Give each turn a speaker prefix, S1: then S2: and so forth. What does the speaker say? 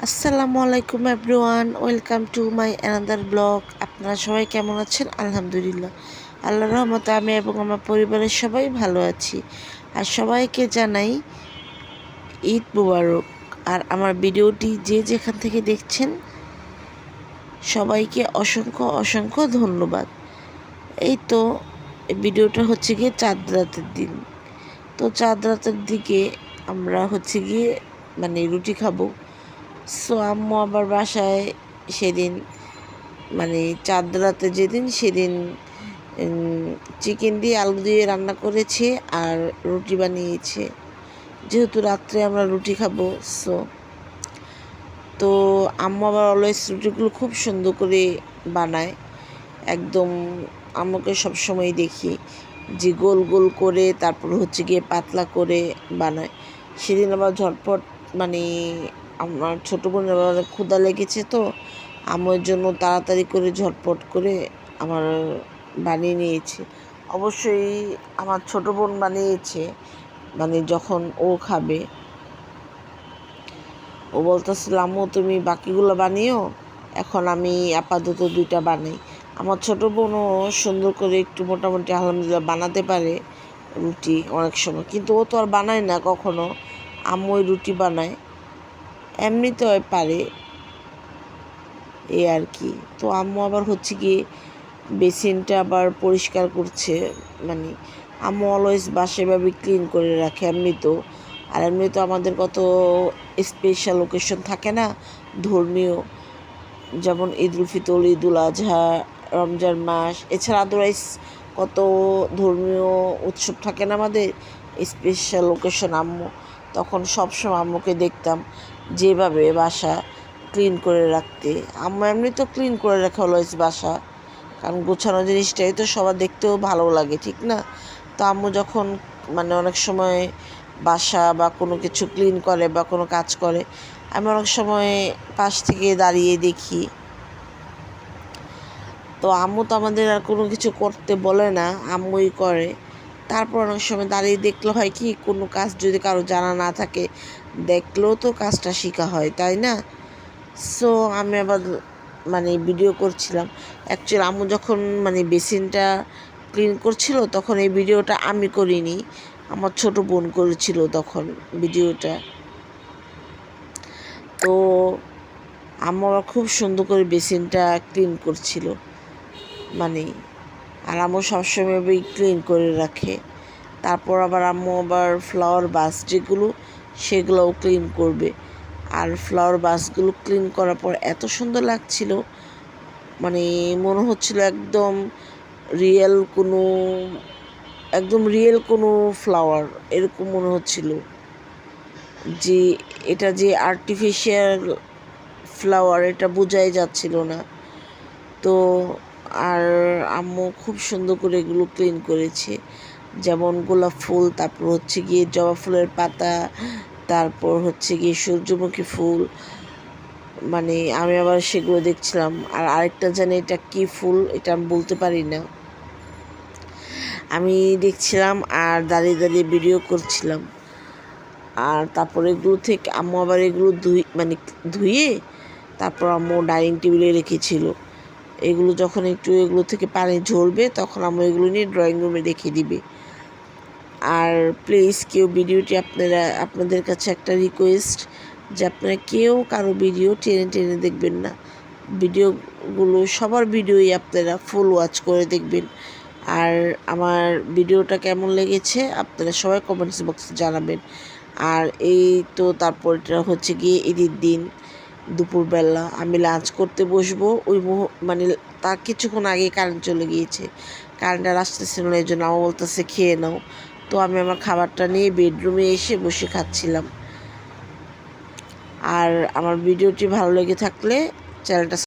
S1: আসসালামু আলাইকুম everyone, welcome to my another blog. আপনারা সবাই কেমন আছেন? আলহামদুলিল্লাহ, আল্লাহর রহমতে আমি এবং আমার পরিবারের সবাই ভালো আছি। আর সবাইকে জানাই ঈদ মুবারক। আর আমার ভিডিওটি যে যেখান থেকে দেখছেন সবাইকে অসংখ্য অসংখ্য ধন্যবাদ। এই তো ভিডিওটা হচ্ছে গিয়ে চাঁদ রাতের দিন। তো চাঁদ রাতের দিকে আমরা হচ্ছে গিয়ে রুটি খাবো। সো আম্মু আবার বাসায় সেদিন চাঁদ রাতে যেদিন সেদিন চিকেন দিয়ে আলু দিয়ে রান্না করেছে আর রুটি বানিয়েছে, যেহেতু রাত্রে আমরা রুটি খাবো। তো আম্মু আবার অলওয়েজ রুটিগুলো খুব সুন্দর করে বানায়। একদম আম্মুকে সবসময় দেখি যে গোল গোল করে তারপর হচ্ছে গিয়ে পাতলা করে বানায়। সেদিন আবার ঝটপট আমার ছোটো বোনের আবার ক্ষুধা লেগেছে, তো আমার জন্য তাড়াতাড়ি করে ঝটপট করে আমার বানিয়ে নিয়েছে। অবশ্যই আমার ছোটো বোন বানিয়েছে, যখন ও খাবে ও বলতেছিল আম্মু তুমি বাকিগুলো বানিও, এখন আমি আপাতত 2টা বানাই। আমার ছোটো বোনও সুন্দর করে একটু মোটামুটি আলহামদুলিল্লাহ বানাতে পারে রুটি অনেক সময়, কিন্তু ও তো আর বানায় না কখনো। আম্মুই রুটি বানায়, এমনিতে পারে এই আর কি। তো আম্মু আবার হচ্ছে গিয়ে বেসিনটা আবার পরিষ্কার করছে। আম্মু অলওয়েজ বাসাভাবে ক্লিন করে রাখে এমনিতেও। আর এমনিতে আমাদের কত স্পেশাল ওকেশন থাকে না ধর্মীয়, যেমন ঈদুল ফিতর, ঈদুল আজহা, রমজান মাস, এছাড়া আদারওয়াইজ কত ধর্মীয় উৎসব থাকে না আমাদের স্পেশাল ওকেশন। আম্মু তখন সবসময় আম্মুকে দেখতাম যেভাবে বাসা ক্লিন করে রাখতে। আম্মু এমনি তো ক্লিন করে রাখে অলওয়েজ বাসা, কারণ গোছানো জিনিসটাই তো সবার দেখতেও ভালো লাগে, ঠিক না? তো আম্মু যখন অনেক সময় বাসা বা কোনো কিছু ক্লিন করে বা কোনো কাজ করে, আমি অনেক সময় পাশ থেকে দাঁড়িয়ে দেখি। তো আম্মু তো আমাদের আর কোনো কিছু করতে বলে না, আম্মুই করে। তারপর অনেক সময় দাঁড়িয়ে দেখলে হয় কি, কোনো কাজ যদি কারো জানা না থাকে দেখলেও তো কাজটা শেখা হয়, তাই না? সো আমি আবার ভিডিও করছিলাম। অ্যাকচুয়ালি আম্মু যখন বেসিনটা ক্লিন করছিল তখন এই ভিডিওটা আমি করিনি, আমার ছোটো বোন করেছিল তখন ভিডিওটা। তো আম্মু আবার খুব সুন্দর করে বেসিনটা ক্লিন করছিল, আর আম্মু সবসময় ক্লিন করে রাখে। তারপর আবার আম্মু আবার ফ্লাওয়ার বাস যেগুলো সেগুলোও ক্লিন করবে। আর ফ্লাওয়ার বাসগুলো ক্লিন করার পর এত সুন্দর লাগছিল, মনে হচ্ছিল রিয়েল কোনো ফ্লাওয়ার এরকম মনে হচ্ছিল, যে এটা যে আর্টিফিশিয়াল ফ্লাওয়ার এটা বোঝাই যাচ্ছিল না। তো আর আম্মু খুব সুন্দর করে এগুলো ক্লিন করেছে, যেমন গোলাপ ফুল, তারপর হচ্ছে গিয়ে জবা ফুলের পাতা, তারপর হচ্ছে গিয়ে সূর্যমুখী ফুল। আমি আবার সেগুলো দেখছিলাম। আর আরেকটা জানি এটা কী ফুল, এটা আমি বলতে পারি না। আমি দেখছিলাম আর দাঁড়িয়ে দাঁড়িয়ে ভিডিও করছিলাম। আর তারপর এগুলো থেকে আম্মু আবার এগুলো ধুয়ে তারপর আম্মু ডাইনিং টেবিলে রেখেছিল। এগুলো যখন একটু এগুলো থেকে পানি ঝরবে তখন আম্মু এগুলো নিয়ে ড্রয়িং রুমে রেখে দিবে। আর প্লিজ কেউ ভিডিওটি আপনাদের কাছে একটা রিকোয়েস্ট, যে আপনারা কেউ কারো ভিডিও টেনে টেনে দেখবেন না। ভিডিওগুলো সবার ভিডিওই আপনারা ফুল ওয়াচ করে দেখবেন। আর আমার ভিডিওটা কেমন লেগেছে আপনারা সবাই কমেন্টস বক্সে জানাবেন। আর এই তো তারপর এটা হচ্ছে গিয়ে ঈদের দিন দুপুরবেলা আমি লাঞ্চ করতে বসবো। তার কিছুক্ষণ আগে কারেন্ট চলে গিয়েছে, কারেন্টটা আসতেছিল না, এই জন্য আমার বলতেছে খেয়ে নাও। তো আমি আমার খাবারটা নিয়ে বেডরুমে এসে বসে খাচ্ছিলাম। আর আমার ভিডিওটি ভালো লেগে থাকলে চ্যানেলটা